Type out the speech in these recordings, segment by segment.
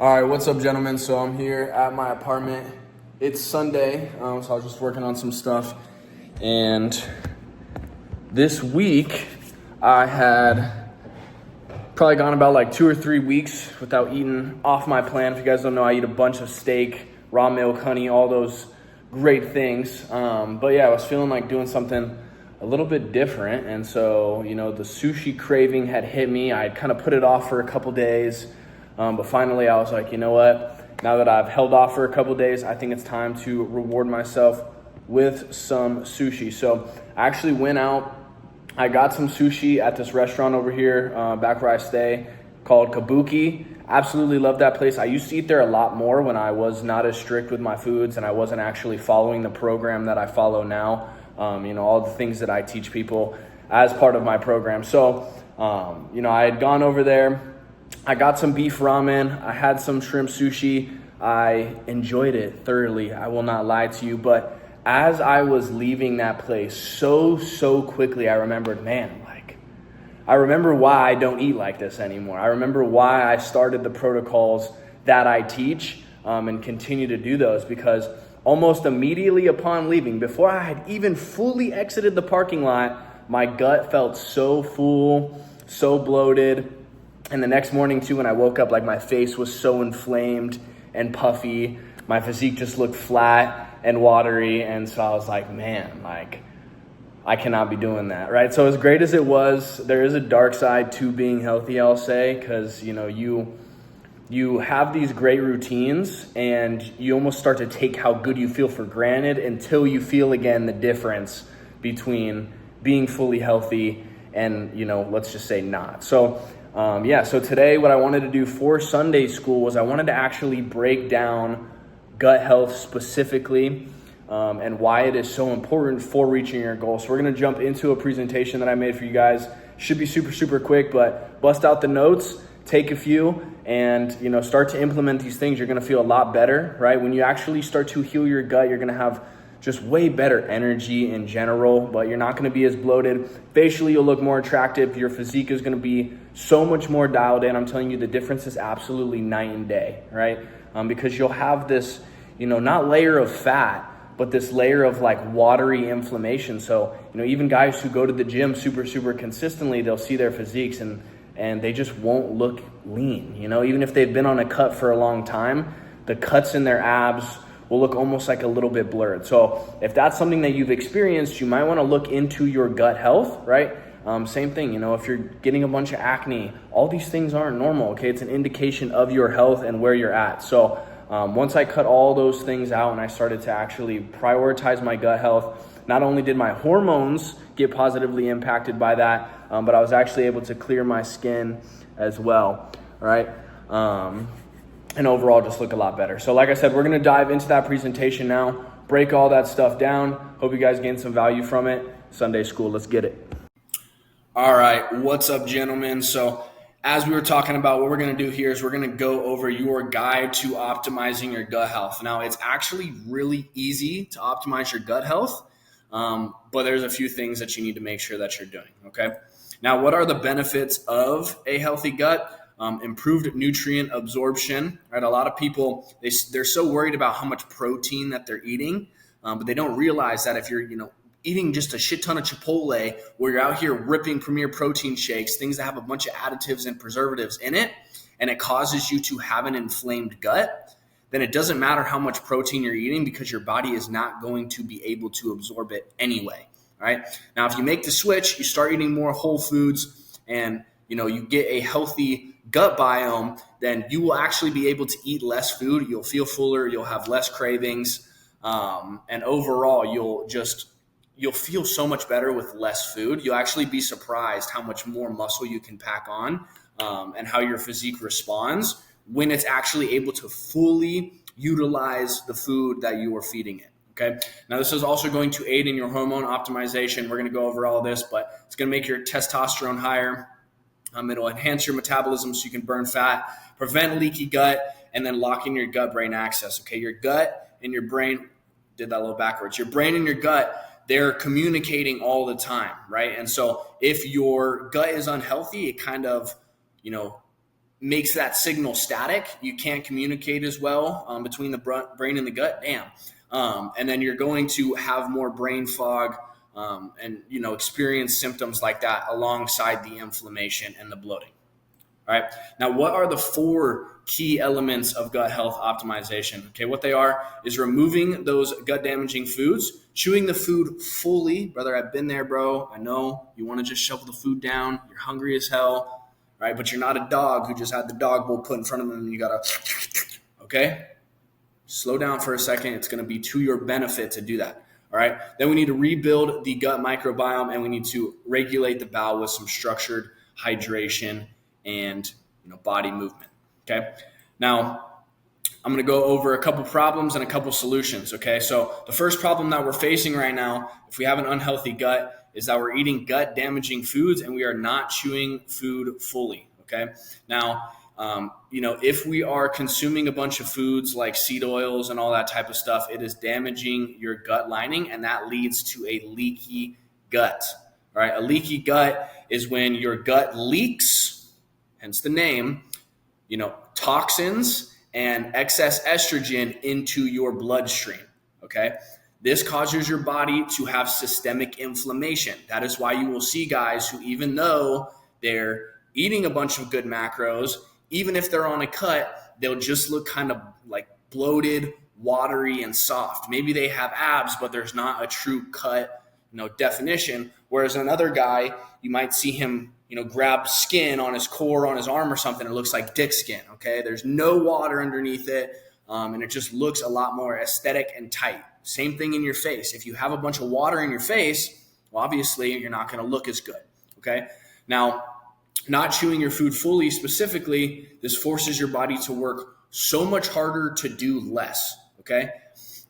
All right, what's up, gentlemen? So I'm here at my apartment. It's Sunday, so I was just working on some stuff. And this week, I had probably gone about like 2 or 3 weeks without eating off my plan. If you guys don't know, I eat a bunch of steak, raw milk, honey, all those great things. But yeah, I was feeling like doing something a little bit different. And so, the sushi craving had hit me. I kind of put it off for a couple days. But finally, I was like, you know what? Now that I've held off for a couple days, I think it's time to reward myself with some sushi. So I actually went out. I got some sushi at this restaurant over here, back where I stay, called Kabuki. Absolutely love that place. I used to eat there a lot more when I was not as strict with my foods and I wasn't actually following the program that I follow now. All the things that I teach people as part of my program. So, I had gone over there. I got some beef ramen. I had some shrimp sushi. I enjoyed it thoroughly. I will not lie to you. But as I was leaving that place so quickly, I remembered, I remember why I don't eat like this anymore. I remember why I started the protocols that I teach and continue to do those, because almost immediately upon leaving, before I had even fully exited the parking lot, my gut felt so full, so bloated. And the next morning too, when I woke up, my face was so inflamed and puffy. My physique just looked flat and watery. And so I was like, I cannot be doing that, right? So as great as it was, there is a dark side to being healthy, I'll say, because, you have these great routines and you almost start to take how good you feel for granted until you feel again the difference between being fully healthy and, let's just say not. So today what I wanted to do for Sunday school was I wanted to actually break down gut health specifically and why it is so important for reaching your goals. So we're going to jump into a presentation that I made for you guys. Should be super quick, but bust out the notes, take a few, and start to implement these things. You're going to feel a lot better, right? When you actually start to heal your gut, you're going to have just way better energy in general, but you're not going to be as bloated. Facially, you'll look more attractive. Your physique is going to be so much more dialed in. I'm telling you, the difference is absolutely night and day, right? Because you'll have this, not layer of fat, but this layer of watery inflammation. So, even guys who go to the gym super consistently, they'll see their physiques and they just won't look lean. Even if they've been on a cut for a long time, the cuts in their abs will look almost like a little bit blurred. So if that's something that you've experienced, you might want to look into your gut health, right? Same thing, if you're getting a bunch of acne, all these things aren't normal, okay? It's an indication of your health and where you're at. So once I cut all those things out and I started to actually prioritize my gut health, not only did my hormones get positively impacted by that, but I was actually able to clear my skin as well, right? And overall just look a lot better. So like I said, we're going to dive into that presentation now, break all that stuff down. Hope you guys gain some value from it. Sunday school, let's get it. All right, what's up, gentlemen? So as we were talking about, what we're going to do here is we're going to go over your guide to optimizing your gut health. Now, it's actually really easy to optimize your gut health, but there's a few things that you need to make sure that you're doing, okay? Now, what are the benefits of a healthy gut? Improved nutrient absorption, right? A lot of people, they're so worried about how much protein that they're eating, but they don't realize that if you're, eating just a shit ton of Chipotle, where you're out here ripping Premier Protein shakes, things that have a bunch of additives and preservatives in it, and it causes you to have an inflamed gut, then it doesn't matter how much protein you're eating because your body is not going to be able to absorb it anyway, right? Now, if you make the switch, you start eating more whole foods and, you get a healthy gut biome, then you will actually be able to eat less food. You'll feel fuller. You'll have less cravings. And overall, you'll feel so much better with less food. You'll actually be surprised how much more muscle you can pack on and how your physique responds when it's actually able to fully utilize the food that you are feeding it. Okay. Now, this is also going to aid in your hormone optimization. We're going to go over all this, but it's going to make your testosterone higher. It'll enhance your metabolism so you can burn fat, prevent leaky gut, and then lock in your gut-brain axis. Okay, your gut and your brain, did that a little backwards. Your brain and your gut, they're communicating all the time, right? And so if your gut is unhealthy, it kind of, makes that signal static. You can't communicate as well between the brain and the gut. Damn. And then you're going to have more brain fog and experience symptoms like that alongside the inflammation and the bloating. All right. Now, what are the 4 key elements of gut health optimization? Okay, what they are is removing those gut damaging foods, chewing the food fully. Brother, I've been there, bro. I know you want to just shovel the food down. You're hungry as hell, right? But you're not a dog who just had the dog bowl put in front of him and you got to, okay? Slow down for a second. It's going to be to your benefit to do that. All right. Then we need to rebuild the gut microbiome, and we need to regulate the bowel with some structured hydration and body movement. Okay. Now I'm going to go over a couple problems and a couple solutions. Okay. So the first problem that we're facing right now, if we have an unhealthy gut, is that we're eating gut damaging foods and we are not chewing food fully. Okay. Now, if we are consuming a bunch of foods like seed oils and all that type of stuff, it is damaging your gut lining, and that leads to a leaky gut. All right. A leaky gut is when your gut leaks, hence the name, toxins and excess estrogen into your bloodstream. Okay. This causes your body to have systemic inflammation. That is why you will see guys who, even though they're eating a bunch of good macros, even if they're on a cut, they'll just look kind of like bloated, watery, and soft. Maybe they have abs, but there's not a true cut, definition. Whereas another guy, you might see him, grab skin on his core, on his arm or something. It looks like dick skin. Okay. There's no water underneath it. And it just looks a lot more aesthetic and tight. Same thing in your face. If you have a bunch of water in your face, well, obviously you're not going to look as good. Okay. Now, not chewing your food fully specifically, this forces your body to work so much harder to do less. Okay.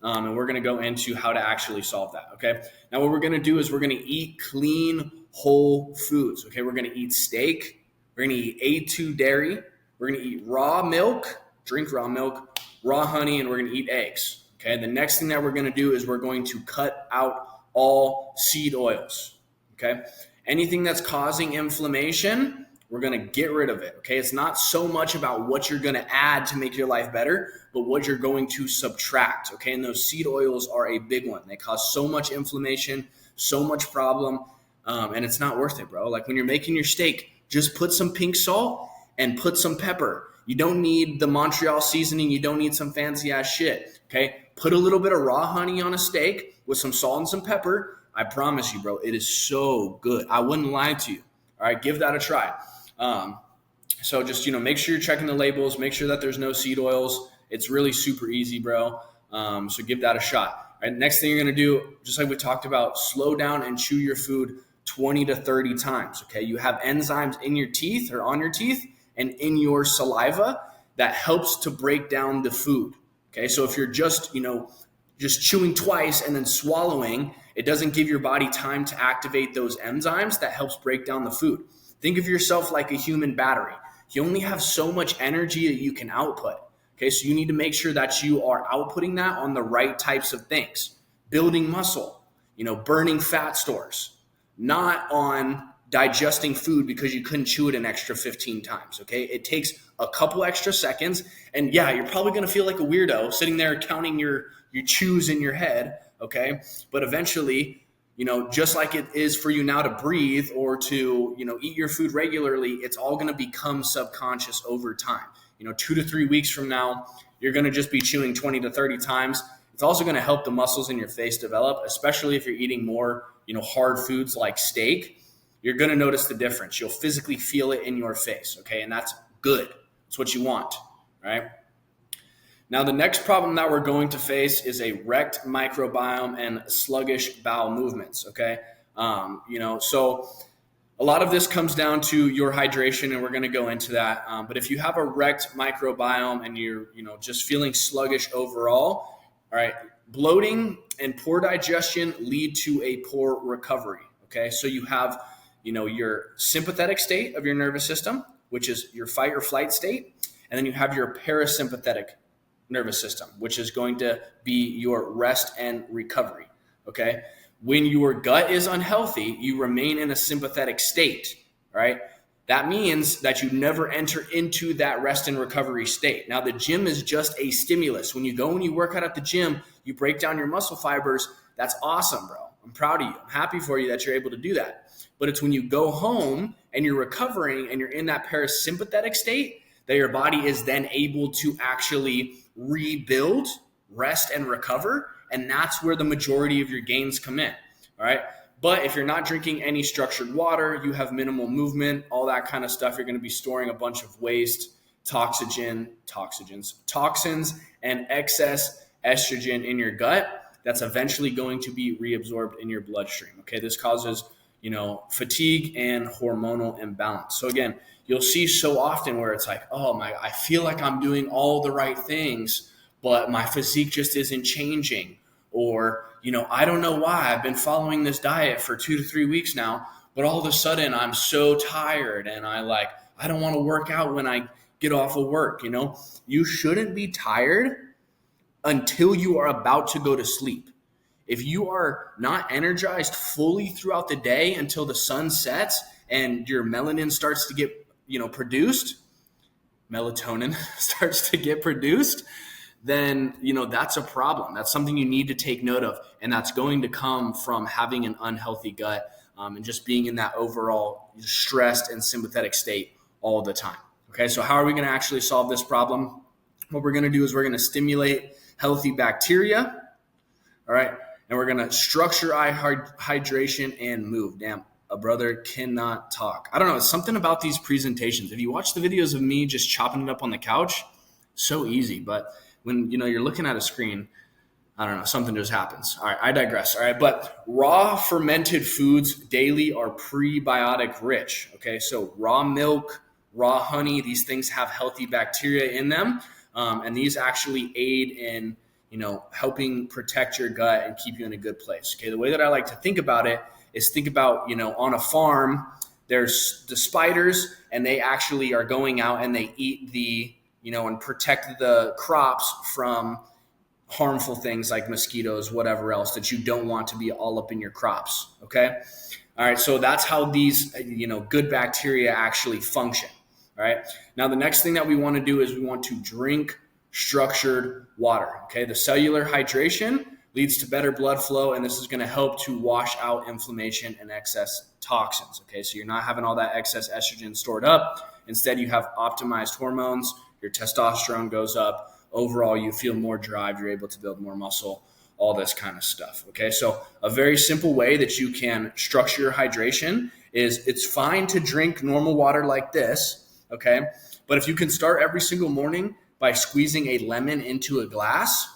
And we're going to go into how to actually solve that. Okay. Now, what we're going to do is we're going to eat clean, whole foods. Okay. We're going to eat steak. We're going to eat A2 dairy. We're going to eat raw milk, drink raw milk, raw honey, and we're going to eat eggs. Okay. The next thing that we're going to do is we're going to cut out all seed oils. Okay. Anything that's causing inflammation, we're going to get rid of it. Okay. It's not so much about what you're going to add to make your life better, but what you're going to subtract. Okay. And those seed oils are a big one. They cause so much inflammation, so much problem. And it's not worth it, bro. Like when you're making your steak, just put some pink salt and put some pepper. You don't need the Montreal seasoning. You don't need some fancy ass shit. Okay. Put a little bit of raw honey on a steak with some salt and some pepper. I promise you, bro, it is so good. I wouldn't lie to you. All right. Give that a try. So just, make sure you're checking the labels, make sure that there's no seed oils. It's really super easy, bro. So give that a shot. All right. Next thing you're going to do, just like we talked about, slow down and chew your food 20 to 30 times. Okay. You have enzymes in your teeth or on your teeth and in your saliva that helps to break down the food. Okay. So if you're just chewing twice and then swallowing, it doesn't give your body time to activate those enzymes that helps break down the food. Think of yourself like a human battery. You only have so much energy that you can output. Okay, so you need to make sure that you are outputting that on the right types of things. Building muscle, burning fat stores, not on digesting food because you couldn't chew it an extra 15 times. Okay, it takes a couple extra seconds. And yeah, you're probably going to feel like a weirdo sitting there counting your chews in your head. Okay, but eventually, just like it is for you now to breathe or to, eat your food regularly, it's all going to become subconscious over time. 2 to 3 weeks from now, you're going to just be chewing 20 to 30 times. It's also going to help the muscles in your face develop, especially if you're eating more, hard foods like steak. You're going to notice the difference. You'll physically feel it in your face. Okay. And that's good. That's what you want. Right. Now, the next problem that we're going to face is a wrecked microbiome and sluggish bowel movements, okay? So a lot of this comes down to your hydration, and we're going to go into that. But if you have a wrecked microbiome and you're, just feeling sluggish overall, all right, bloating and poor digestion lead to a poor recovery, okay? So you have, your sympathetic state of your nervous system, which is your fight or flight state, and then you have your parasympathetic nervous system, which is going to be your rest and recovery. Okay. When your gut is unhealthy, you remain in a sympathetic state, right? that means that you never enter into that rest and recovery state. Now, the gym is just a stimulus. When you go and you work out at the gym, you break down your muscle fibers. That's awesome, bro. I'm proud of you. I'm happy for you that you're able to do that. But it's when you go home and you're recovering and you're in that parasympathetic state that your body is then able to actually rebuild, rest, and recover. And that's where the majority of your gains come in. All right. But if you're not drinking any structured water, you have minimal movement, all that kind of stuff, you're going to be storing a bunch of waste, toxins, and excess estrogen in your gut that's eventually going to be reabsorbed in your bloodstream. Okay, this causes, fatigue and hormonal imbalance. So again, you'll see so often where it's like, I feel like I'm doing all the right things, but my physique just isn't changing. Or, I don't know why I've been following this diet for 2 to 3 weeks now, but all of a sudden I'm so tired and I don't want to work out when I get off of work. You shouldn't be tired until you are about to go to sleep. If you are not energized fully throughout the day until the sun sets and your melanin starts to get, produced, melatonin starts to get produced, then, that's a problem. That's something you need to take note of. And that's going to come from having an unhealthy gut and just being in that overall stressed and sympathetic state all the time. Okay, so how are we going to actually solve this problem? What we're going to do is we're going to stimulate healthy bacteria. All right, and we're going to structure eye hydration and move. Damn, a brother cannot talk. I don't know, it's something about these presentations. If you watch the videos of me just chopping it up on the couch, so easy, but when you're looking at a screen, I don't know, something just happens. All right, I digress. All right, but raw fermented foods daily are prebiotic rich. Okay, so raw milk, raw honey, these things have healthy bacteria in them, and these actually aid in helping protect your gut and keep you in a good place. Okay, the way that I like to think about it is think about on a farm, there's the spiders, and they actually are going out and they eat the and protect the crops from harmful things like mosquitoes, whatever else that you don't want to be all up in your crops. Okay. All right. So that's how these, good bacteria actually function. All right. Now, the next thing that we want to do is we want to drink structured water. Okay. The cellular hydration leads to better blood flow, and this is going to help to wash out inflammation and excess toxins. Okay. So you're not having all that excess estrogen stored up. Instead, you have optimized hormones. Your testosterone goes up. Overall, you feel more drive. You're able to build more muscle, all this kind of stuff. Okay, so a very simple way that you can structure your hydration is it's fine to drink normal water like this, okay? But if you can start every single morning by squeezing a lemon into a glass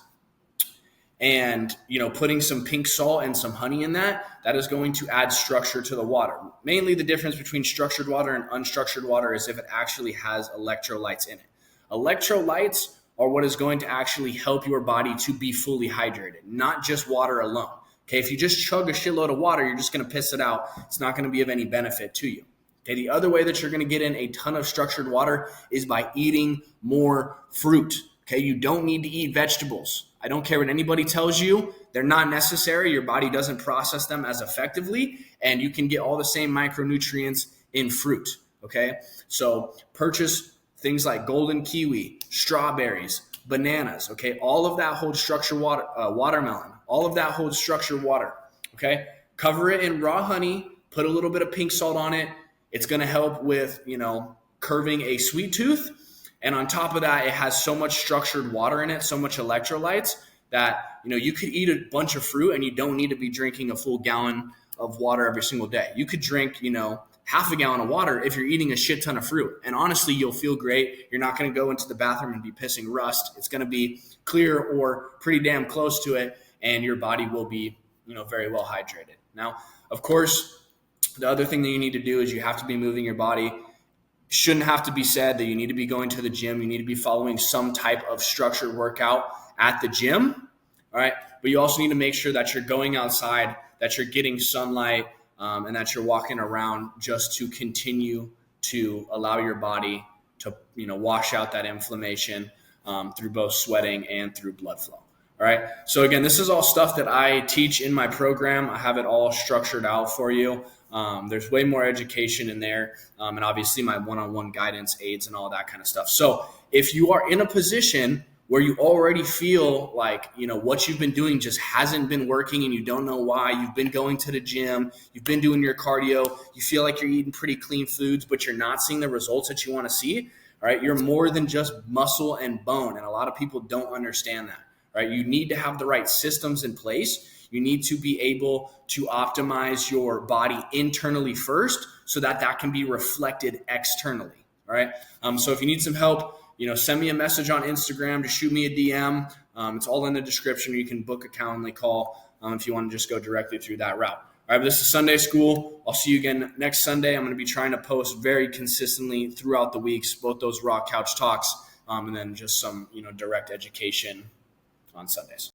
and putting some pink salt and some honey in that is going to add structure to the water. Mainly the difference between structured water and unstructured water is if it actually has electrolytes in it. Electrolytes are what is going to actually help your body to be fully hydrated, not just water alone. Okay, if you just chug a shitload of water, you're just going to piss it out. It's not going to be of any benefit to you. Okay, the other way that you're going to get in a ton of structured water is by eating more fruit. Okay, you don't need to eat vegetables. I don't care what anybody tells you. They're not necessary. Your body doesn't process them as effectively, and you can get all the same micronutrients in fruit. Okay, so purchase things like golden kiwi, strawberries, bananas, okay? All of that holds structured water, watermelon, all of that holds structured water, okay? Cover it in raw honey, put a little bit of pink salt on it. It's gonna help with, curving a sweet tooth. And on top of that, it has so much structured water in it, so much electrolytes that, you could eat a bunch of fruit and you don't need to be drinking a full gallon of water every single day. You could drink, half a gallon of water if you're eating a shit ton of fruit. And honestly, you'll feel great. You're not going to go into the bathroom and be pissing rust. It's going to be clear or pretty damn close to it, and your body will be, very well hydrated. Now, of course, the other thing that you need to do is you have to be moving your body. Shouldn't have to be said that you need to be going to the gym. You need to be following some type of structured workout at the gym. All right. But you also need to make sure that you're going outside, that you're getting sunlight, and that you're walking around just to continue to allow your body to, wash out that inflammation through both sweating and through blood flow. All All right. So again, this is all stuff that I teach in my program. I have it all structured out for you. There's way more education in there, and obviously my one-on-one guidance, aids, and all that kind of stuff. So if you are in a position where you already feel like, what you've been doing just hasn't been working and you don't know why, you've been going to the gym, you've been doing your cardio, you feel like you're eating pretty clean foods, but you're not seeing the results that you want to see, all right, you're more than just muscle and bone. And a lot of people don't understand that, right? You need to have the right systems in place. You need to be able to optimize your body internally first so that that can be reflected externally, all right? So if you need some help, send me a message on Instagram, just shoot me a DM. It's all in the description. You can book a Calendly call if you want to just go directly through that route. All right, but this is Sunday School. I'll see you again next Sunday. I'm going to be trying to post very consistently throughout the weeks, both those raw couch talks and then just some, direct education on Sundays.